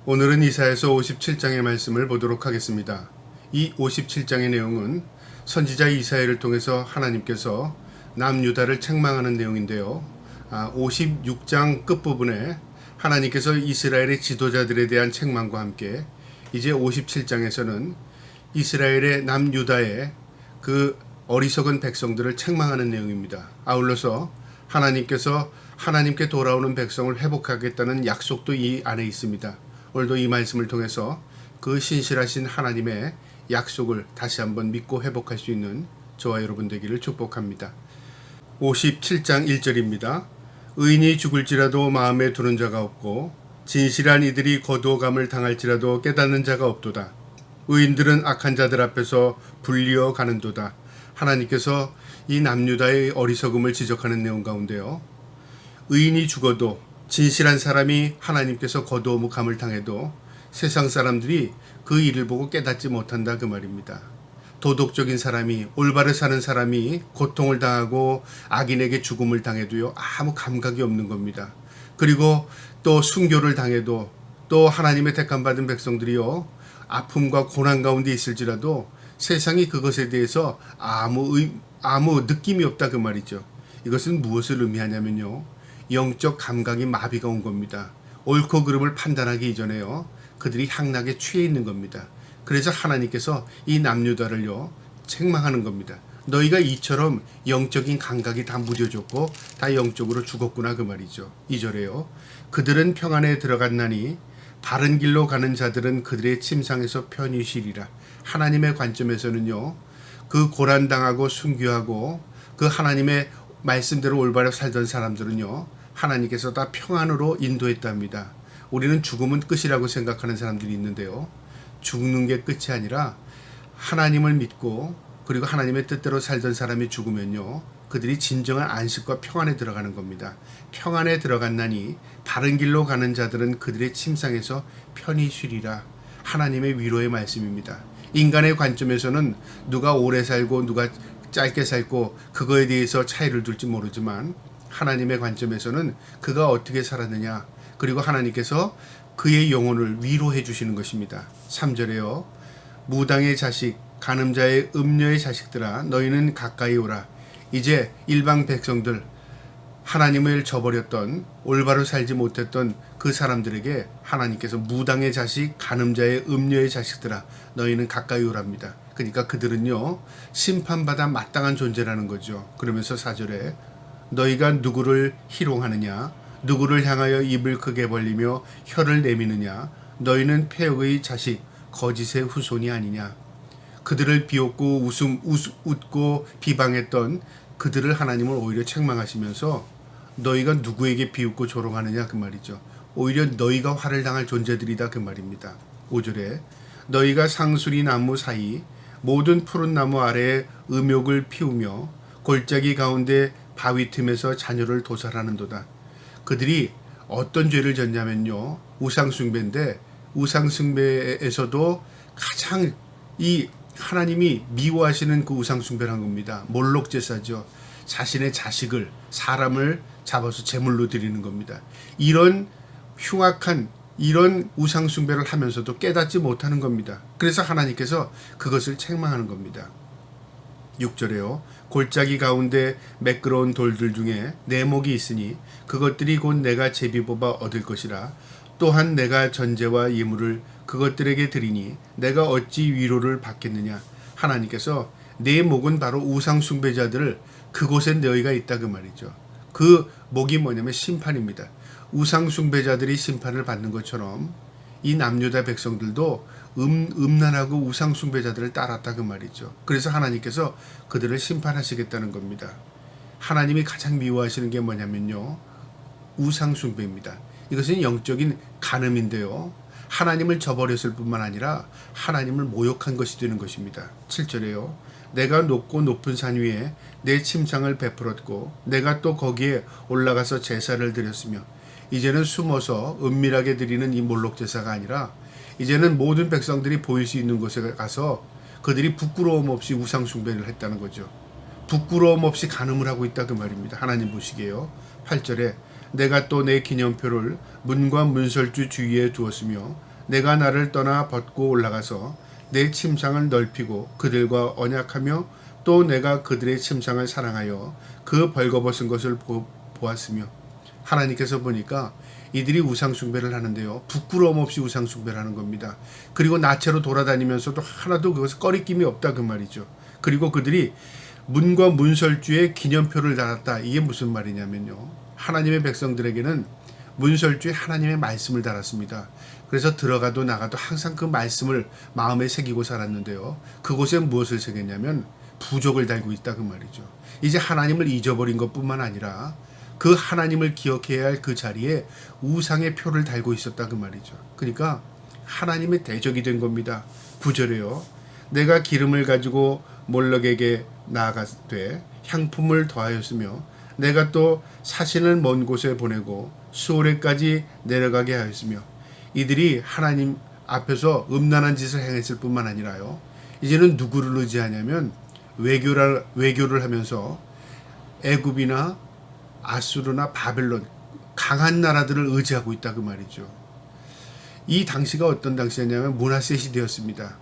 오늘은 이사야서 57장의 말씀을 보도록 하겠습니다. 이 57장의 내용은 선지자 이사야를 통해서 하나님께서 남유다를 책망하는 내용인데요. 56장 끝부분에 하나님께서 이스라엘의 지도자들에 대한 책망과 함께 이제 57장에서는 이스라엘의 남유다의 그 어리석은 백성들을 책망하는 내용입니다. 아울러서 하나님께서 하나님께 돌아오는 백성을 회복하겠다는 약속도 이 안에 있습니다. 오늘도 이 말씀을 통해서 그 신실하신 하나님의 약속을 다시 한번 믿고 회복할 수 있는 저와 여러분 되기를 축복합니다. 57장 1절입니다. 의인이 죽을지라도 마음에 두는 자가 없고 진실한 이들이 거두어감을 당할지라도 깨닫는 자가 없도다. 의인들은 악한 자들 앞에서 불리어 가는도다. 하나님께서 이 남유다의 어리석음을 지적하는 내용 가운데요. 의인이 죽어도 진실한 사람이 하나님께서 거두어감을 당해도 세상 사람들이 그 일을 보고 깨닫지 못한다 그 말입니다. 도덕적인 사람이 올바르 사는 사람이 고통을 당하고 악인에게 죽음을 당해도요 아무 감각이 없는 겁니다. 그리고 또 순교를 당해도 또 하나님의 택함 받은 백성들이요 아픔과 고난 가운데 있을지라도 세상이 그것에 대해서 아무 느낌이 없다 그 말이죠. 이것은 무엇을 의미하냐면요. 영적 감각이 마비가 온 겁니다. 옳고 그름을 판단하기 이전에요. 그들이 향락에 취해 있는 겁니다. 그래서 하나님께서 이 남유다를요 책망하는 겁니다. 너희가 이처럼 영적인 감각이 다 무뎌졌고 다 영적으로 죽었구나 그 말이죠. 2절에요. 그들은 평안에 들어갔나니 바른 길로 가는 자들은 그들의 침상에서 편히 쉬리라. 하나님의 관점에서는요. 그 고난당하고 순교하고 그 하나님의 말씀대로 올바로 살던 사람들은요. 하나님께서 다 평안으로 인도했답니다. 우리는 죽음은 끝이라고 생각하는 사람들이 있는데요. 죽는 게 끝이 아니라 하나님을 믿고 그리고 하나님의 뜻대로 살던 사람이 죽으면요. 그들이 진정한 안식과 평안에 들어가는 겁니다. 평안에 들어갔나니 바른 길로 가는 자들은 그들의 침상에서 편히 쉬리라. 하나님의 위로의 말씀입니다. 인간의 관점에서는 누가 오래 살고 누가 짧게 살고 그거에 대해서 차이를 둘지 모르지만 하나님의 관점에서는 그가 어떻게 살았느냐 그리고 하나님께서 그의 영혼을 위로해 주시는 것입니다. 3절에요. 무당의 자식 간음자의 음녀의 자식들아 너희는 가까이 오라. 이제 일방 백성들 하나님을 저버렸던 올바로 살지 못했던 그 사람들에게 하나님께서 무당의 자식 간음자의 음녀의 자식들아 너희는 가까이 오랍니다. 그러니까 그들은요 심판받아 마땅한 존재라는 거죠. 그러면서 4절에 너희가 누구를 희롱하느냐 누구를 향하여 입을 크게 벌리며 혀를 내미느냐 너희는 폐역의 자식 거짓의 후손이 아니냐. 그들을 비웃고 웃고 비방했던 그들을 하나님은 오히려 책망하시면서 너희가 누구에게 비웃고 조롱하느냐 그 말이죠. 오히려 너희가 화를 당할 존재들이다 그 말입니다. 5절에 너희가 상수리 나무 사이 모든 푸른 나무 아래에 음욕을 피우며 골짜기 가운데 바위 틈에서 자녀를 도살하는도다. 그들이 어떤 죄를 졌냐면요. 우상숭배인데 우상숭배에서도 가장 이 하나님이 미워하시는 그 우상숭배를 한 겁니다. 몰록 제사죠. 자신의 자식을 사람을 잡아서 제물로 드리는 겁니다. 이런 흉악한 이런 우상숭배를 하면서도 깨닫지 못하는 겁니다. 그래서 하나님께서 그것을 책망하는 겁니다. 6절에요. 골짜기 가운데 매끄러운 돌들 중에 내 목이 있으니 그것들이 곧 내가 제비뽑아 얻을 것이라. 또한 내가 전제와 예물을 그것들에게 드리니 내가 어찌 위로를 받겠느냐. 하나님께서 내 목은 바로 우상 숭배자들을 그곳에 너희가 있다 그 말이죠. 그 목이 뭐냐면 심판입니다. 우상 숭배자들이 심판을 받는 것처럼 이 남유다 백성들도 음란하고 우상 숭배자들을 따랐다 그 말이죠. 그래서 하나님께서 그들을 심판하시겠다는 겁니다. 하나님이 가장 미워하시는 게 뭐냐면요. 우상 숭배입니다. 이것은 영적인 간음인데요. 하나님을 저버렸을 뿐만 아니라 하나님을 모욕한 것이 되는 것입니다. 7절에요. 내가 높고 높은 산 위에 내 침상을 베풀었고 내가 또 거기에 올라가서 제사를 드렸으며 이제는 숨어서 은밀하게 드리는 이 몰록 제사가 아니라 이제는 모든 백성들이 보일 수 있는 곳에 가서 그들이 부끄러움 없이 우상 숭배를 했다는 거죠. 부끄러움 없이 간음을 하고 있다 그 말입니다. 하나님 보시기에요. 8절에 내가 또 내 기념표를 문과 문설주 주위에 두었으며 내가 나를 떠나 벗고 올라가서 내 침상을 넓히고 그들과 언약하며 또 내가 그들의 침상을 사랑하여 그 벌거벗은 것을 보았으며. 하나님께서 보니까 이들이 우상숭배를 하는데요, 부끄러움 없이 우상숭배를 하는 겁니다. 그리고 나체로 돌아다니면서도 하나도 그것을 꺼리낌이 없다 그 말이죠. 그리고 그들이 문과 문설주에 기념표를 달았다. 이게 무슨 말이냐면요, 하나님의 백성들에게는 문설주에 하나님의 말씀을 달았습니다. 그래서 들어가도 나가도 항상 그 말씀을 마음에 새기고 살았는데요, 그곳에 무엇을 새겼냐면 부족을 달고 있다 그 말이죠. 이제 하나님을 잊어버린 것뿐만 아니라 그 하나님을 기억해야 할 그 자리에 우상의 표를 달고 있었다 그 말이죠. 그러니까 하나님의 대적이 된 겁니다. 9절에요. 내가 기름을 가지고 몰록에게 나아가되 향품을 더하였으며 내가 또 사신을 먼 곳에 보내고 수오레까지 내려가게 하였으며. 이들이 하나님 앞에서 음란한 짓을 행했을 뿐만 아니라요, 이제는 누구를 의지하냐면 외교를 하면서 애굽이나 아수르나 바벨론 강한 나라들을 의지하고 있다 그 말이죠. 이 당시가 어떤 당시였냐면 므낫세 시대였습니다.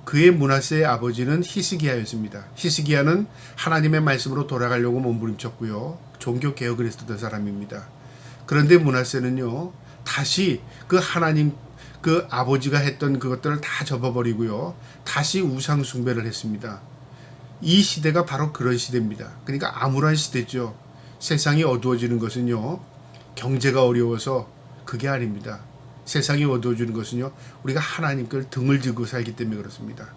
그의 므낫세의 아버지는 히스기야였습니다. 히스기야는 하나님의 말씀으로 돌아가려고 몸부림쳤고요, 종교 개혁을 했던 사람입니다. 그런데 므낫세는요, 다시 그 하나님 그 아버지가 했던 그것들을 다 접어버리고요, 다시 우상 숭배를 했습니다. 이 시대가 바로 그런 시대입니다. 그러니까 암울한 시대죠. 세상이 어두워지는 것은요, 경제가 어려워서 그게 아닙니다. 세상이 어두워지는 것은요, 우리가 하나님께 등을 지고 살기 때문에 그렇습니다.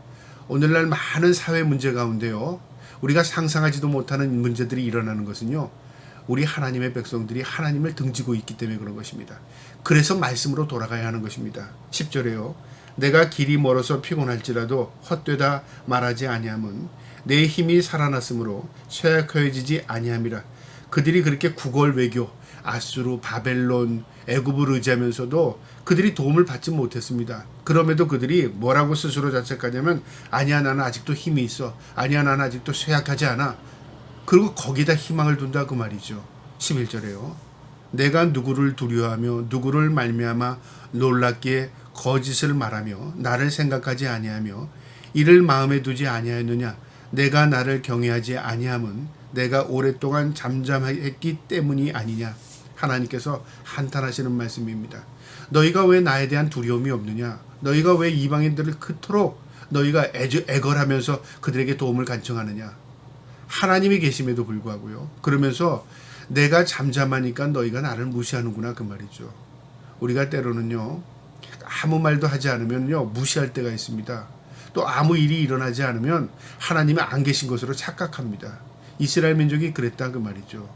오늘날 많은 사회 문제 가운데요, 우리가 상상하지도 못하는 문제들이 일어나는 것은요, 우리 하나님의 백성들이 하나님을 등지고 있기 때문에 그런 것입니다. 그래서 말씀으로 돌아가야 하는 것입니다. 10절에요. 내가 길이 멀어서 피곤할지라도 헛되다 말하지 아니함은 내 힘이 살아났으므로 쇠약해지지 아니함이라. 그들이 그렇게 구걸 외교, 아수르, 바벨론, 애굽을 의지하면서도 그들이 도움을 받지 못했습니다. 그럼에도 그들이 뭐라고 스스로 자책하냐면 아니야 나는 아직도 힘이 있어, 아니야 나는 아직도 쇠약하지 않아. 그리고 거기다 희망을 둔다 그 말이죠. 11절에요. 내가 누구를 두려워하며 누구를 말미암아 놀랍게 거짓을 말하며 나를 생각하지 아니하며 이를 마음에 두지 아니하였느냐. 내가 나를 경외하지 아니함은 내가 오랫동안 잠잠했기 때문이 아니냐. 하나님께서 한탄하시는 말씀입니다. 너희가 왜 나에 대한 두려움이 없느냐. 너희가 왜 이방인들을 그토록 너희가 애걸하면서 그들에게 도움을 간청하느냐. 하나님이 계심에도 불구하고요, 그러면서 내가 잠잠하니까 너희가 나를 무시하는구나 그 말이죠. 우리가 때로는요, 아무 말도 하지 않으면요 무시할 때가 있습니다. 또 아무 일이 일어나지 않으면 하나님이 안 계신 것으로 착각합니다. 이스라엘 민족이 그랬다 그 말이죠.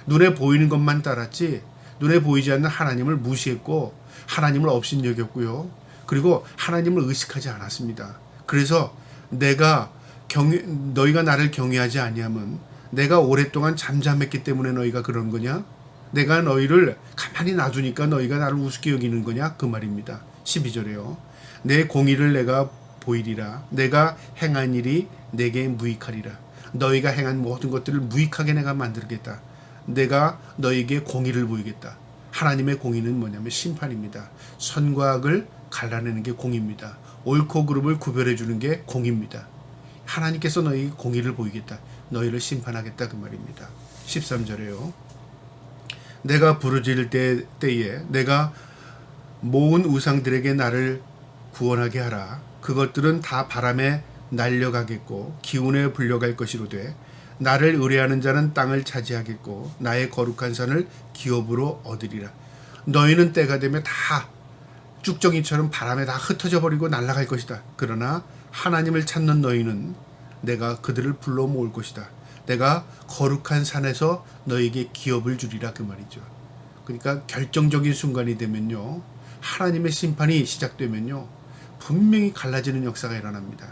눈에 보이는 것만 따랐지 눈에 보이지 않는 하나님을 무시했고 하나님을 업신여겼고요, 그리고 하나님을 의식하지 않았습니다. 그래서 너희가 나를 경외하지 아니함은 내가 오랫동안 잠잠했기 때문에 너희가 그런 거냐? 내가 너희를 가만히 놔두니까 너희가 나를 우습게 여기는 거냐? 그 말입니다. 12절에요. 내 공의를 내가 보이리라. 내가 행한 일이 내게 무익하리라. 너희가 행한 모든 것들을 무익하게 내가 만들겠다. 내가 너희에게 공의를 보이겠다. 하나님의 공의는 뭐냐면 심판입니다. 선과 악을 갈라내는 게 공의입니다. 옳고 그름을 구별해 주는 게 공의입니다. 하나님께서 너희에게 공의를 보이겠다. 너희를 심판하겠다 그 말입니다. 13절에요. 내가 부르짖을 때에 내가 모은 우상들에게 나를 구원하게 하라. 그것들은 다 바람에 날려가겠고 기운에 불려갈 것이로되 나를 의뢰하는 자는 땅을 차지하겠고 나의 거룩한 산을 기업으로 얻으리라. 너희는 때가 되면 다 쭉정이처럼 바람에 다 흩어져 버리고 날아갈 것이다. 그러나 하나님을 찾는 너희는 내가 그들을 불러 모을 것이다. 내가 거룩한 산에서 너에게 기업을 주리라 그 말이죠. 그러니까 결정적인 순간이 되면요, 하나님의 심판이 시작되면요, 분명히 갈라지는 역사가 일어납니다.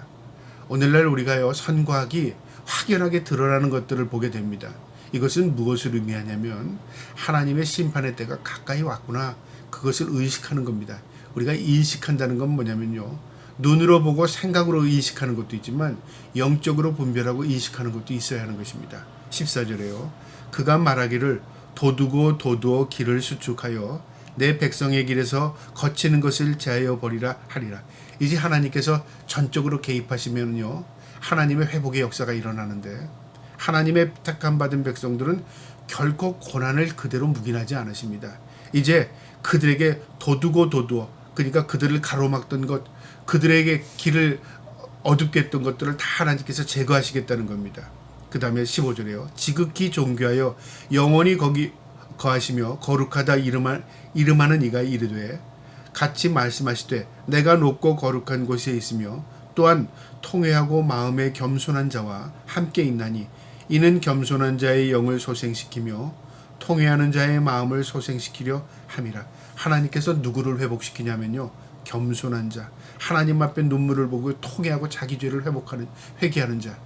오늘날 우리가요, 선과 악이 확연하게 드러나는 것들을 보게 됩니다. 이것은 무엇을 의미하냐면 하나님의 심판의 때가 가까이 왔구나, 그것을 의식하는 겁니다. 우리가 인식한다는 건 뭐냐면요, 눈으로 보고 생각으로 인식하는 것도 있지만 영적으로 분별하고 인식하는 것도 있어야 하는 것입니다. 14절에요. 그가 말하기를 도두고 도두어 길을 수축하여 내 백성의 길에서 거치는 것을 제하여 버리라 하리라. 이제 하나님께서 전적으로 개입하시면요, 하나님의 회복의 역사가 일어나는데, 하나님의 택함 받은 백성들은 결코 고난을 그대로 묵인하지 않으십니다. 이제 그들에게 도두고, 그러니까 그들을 가로막던 것, 그들에게 길을 어둡게 했던 것들을 다 하나님께서 제거하시겠다는 겁니다. 그 다음에 15절에요. 지극히 존귀하여 영원히 거기 거하시며 거룩하다 이름하는 이가 이르되, 같이 말씀하시되 내가 높고 거룩한 곳에 있으며 또한 통회하고 마음에 겸손한 자와 함께 있나니, 이는 겸손한 자의 영을 소생시키며 통회하는 자의 마음을 소생시키려 함이라. 하나님께서 누구를 회복시키냐면요, 겸손한 자, 하나님 앞에 눈물을 보고 통회하고 자기 죄를 회개하는 자.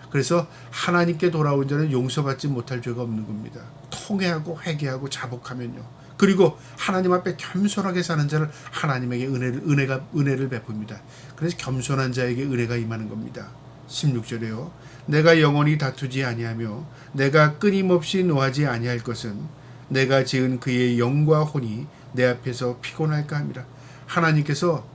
그래서 하나님께 돌아온 자는 용서받지 못할 죄가 없는 겁니다. 통회하고 회개하고 자복하면요, 그리고 하나님 앞에 겸손하게 사는 자를 하나님에게 은혜를 베풉니다. 그래서 겸손한 자에게 은혜가 임하는 겁니다. 16절에요. 내가 영원히 다투지 아니하며 내가 끊임없이 노하지 아니할 것은 내가 지은 그의 영과 혼이 내 앞에서 피곤할까 함이라. 하나님께서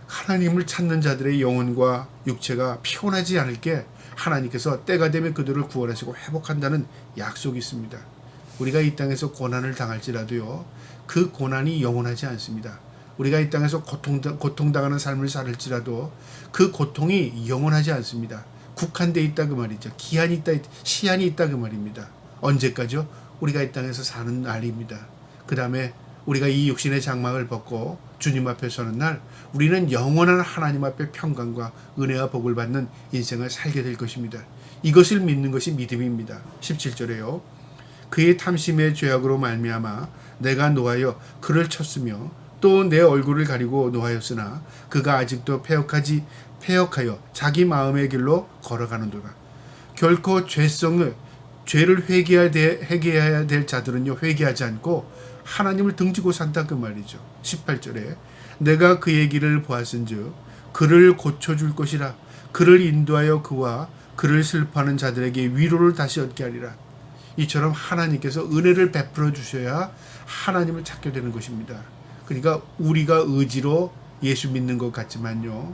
하나님을 찾는 자들의 영혼과 육체가 피곤하지 않을게 하나님께서 때가 되면 그들을 구원하시고 회복한다는 약속이 있습니다. 우리가 이 땅에서 고난을 당할지라도요, 그 고난이 영원하지 않습니다. 우리가 이 땅에서 고통당하는 삶을 살을지라도 그 고통이 영원하지 않습니다. 국한되어 있다 그 말이죠. 기한이 있다, 시한이 있다 그 말입니다. 언제까지요? 우리가 이 땅에서 사는 날입니다. 그 다음에 우리가 이 육신의 장막을 벗고 주님 앞에 서는 날, 우리는 영원한 하나님 앞에 평강과 은혜와 복을 받는 인생을 살게 될 것입니다. 이것을 믿는 것이 믿음입니다. 17절에요. 그의 탐심의 죄악으로 말미암아 내가 노하여 그를 쳤으며 또 내 얼굴을 가리고 노하였으나 그가 아직도 패역하여 자기 마음의 길로 걸어가는도다. 결코 죄를 회개해야 될 자들은요, 회개하지 않고 하나님을 등지고 산다 그 말이죠. 18절에 내가 그의 길을 보았은즉 그를 고쳐줄 것이라. 그를 인도하여 그와 그를 슬퍼하는 자들에게 위로를 다시 얻게 하리라. 이처럼 하나님께서 은혜를 베풀어 주셔야 하나님을 찾게 되는 것입니다. 그러니까 우리가 의지로 예수 믿는 것 같지만요,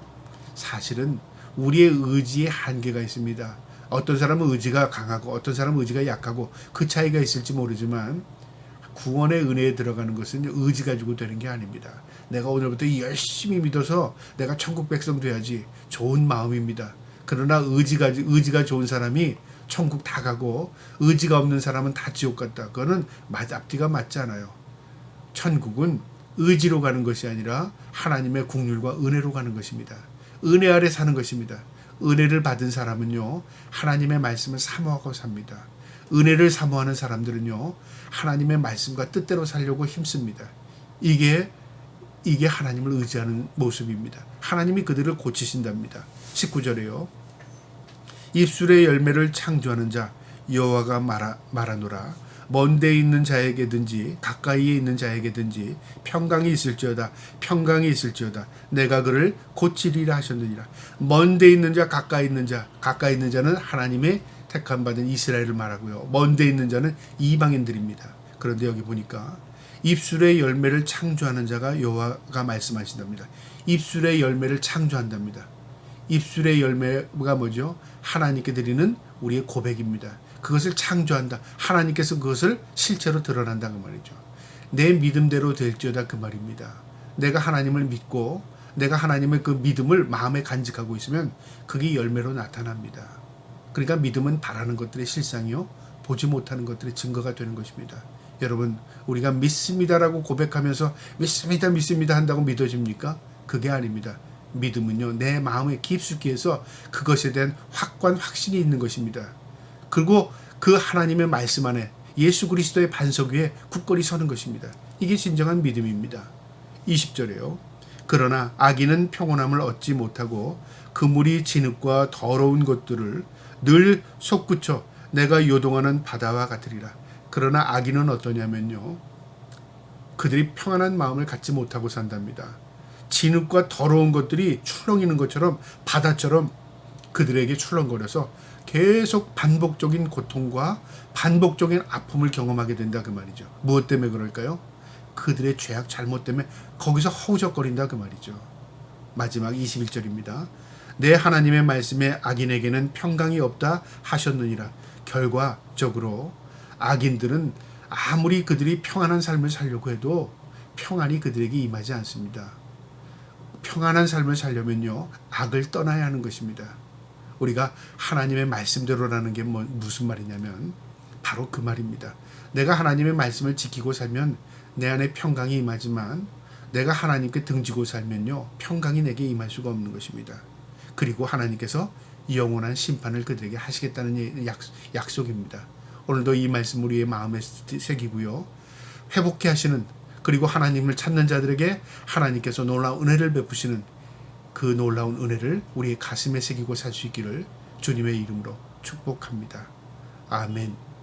사실은 우리의 의지에 한계가 있습니다. 어떤 사람은 의지가 강하고 어떤 사람은 의지가 약하고 그 차이가 있을지 모르지만, 구원의 은혜에 들어가는 것은 의지 가지고 되는 게 아닙니다. 내가 오늘부터 열심히 믿어서 내가 천국 백성 돼야지, 좋은 마음입니다. 그러나 의지가 좋은 사람이 천국 다 가고 의지가 없는 사람은 다 지옥 갔다. 그거는 앞뒤가 맞지 않아요. 천국은 의지로 가는 것이 아니라 하나님의 국률과 은혜로 가는 것입니다. 은혜 아래 사는 것입니다. 은혜를 받은 사람은요, 하나님의 말씀을 사모하고 삽니다. 은혜를 사모하는 사람들은요, 하나님의 말씀과 뜻대로 살려고 힘씁니다. 이게 하나님을 의지하는 모습입니다. 하나님이 그들을 고치신답니다. 19절에요. 입술의 열매를 창조하는 자 여호와가 말하노라. 먼데 있는 자에게든지 가까이에 있는 자에게든지 평강이 있을지어다 내가 그를 고치리라 하셨느니라. 먼데 있는 자, 가까이 있는 자는 하나님의 택함 받은 이스라엘을 말하고요, 먼데 있는 자는 이방인들입니다. 그런데 여기 보니까 입술의 열매를 창조하는 자가 여호와가 말씀하신답니다. 입술의 열매를 창조한답니다. 입술의 열매가 뭐죠? 하나님께 드리는 우리의 고백입니다. 그것을 창조한다. 하나님께서 그것을 실제로 드러난다 그 말이죠. 내 믿음대로 될지어다 그 말입니다. 내가 하나님을 믿고 내가 하나님의 그 믿음을 마음에 간직하고 있으면 그게 열매로 나타납니다. 그러니까 믿음은 바라는 것들의 실상이요, 보지 못하는 것들의 증거가 되는 것입니다. 여러분, 우리가 믿습니다라고 고백하면서 믿습니다 한다고 믿어집니까? 그게 아닙니다. 믿음은요, 내 마음에 깊숙이 해서 그것에 대한 확신이 있는 것입니다. 그리고 그 하나님의 말씀 안에 예수 그리스도의 반석 위에 굳건히 서는 것입니다. 이게 진정한 믿음입니다. 20절에요. 그러나 악인은 평온함을 얻지 못하고 그물이 진흙과 더러운 것들을 늘 솟구쳐 내가 요동하는 바다와 같으리라. 그러나 악인은 어떠냐면요, 그들이 평안한 마음을 갖지 못하고 산답니다. 진흙과 더러운 것들이 출렁이는 것처럼, 바다처럼 그들에게 출렁거려서 계속 반복적인 고통과 반복적인 아픔을 경험하게 된다 그 말이죠. 무엇 때문에 그럴까요? 그들의 죄악 잘못 때문에 거기서 허우적거린다 그 말이죠. 마지막 21절입니다. 내 하나님의 말씀에 악인에게는 평강이 없다 하셨느니라. 결과적으로 악인들은 아무리 그들이 평안한 삶을 살려고 해도 평안이 그들에게 임하지 않습니다. 평안한 삶을 살려면요, 악을 떠나야 하는 것입니다. 우리가 하나님의 말씀대로라는 게 무슨 말이냐면 바로 그 말입니다. 내가 하나님의 말씀을 지키고 살면 내 안에 평강이 임하지만 내가 하나님께 등지고 살면요, 평강이 내게 임할 수가 없는 것입니다. 그리고 하나님께서 영원한 심판을 그들에게 하시겠다는 약속입니다. 오늘도 이 말씀 우리의 마음에 새기고요, 회복케 하시는, 그리고 하나님을 찾는 자들에게 하나님께서 놀라운 은혜를 베푸시는 그 놀라운 은혜를 우리의 가슴에 새기고 살 수 있기를 주님의 이름으로 축복합니다. 아멘.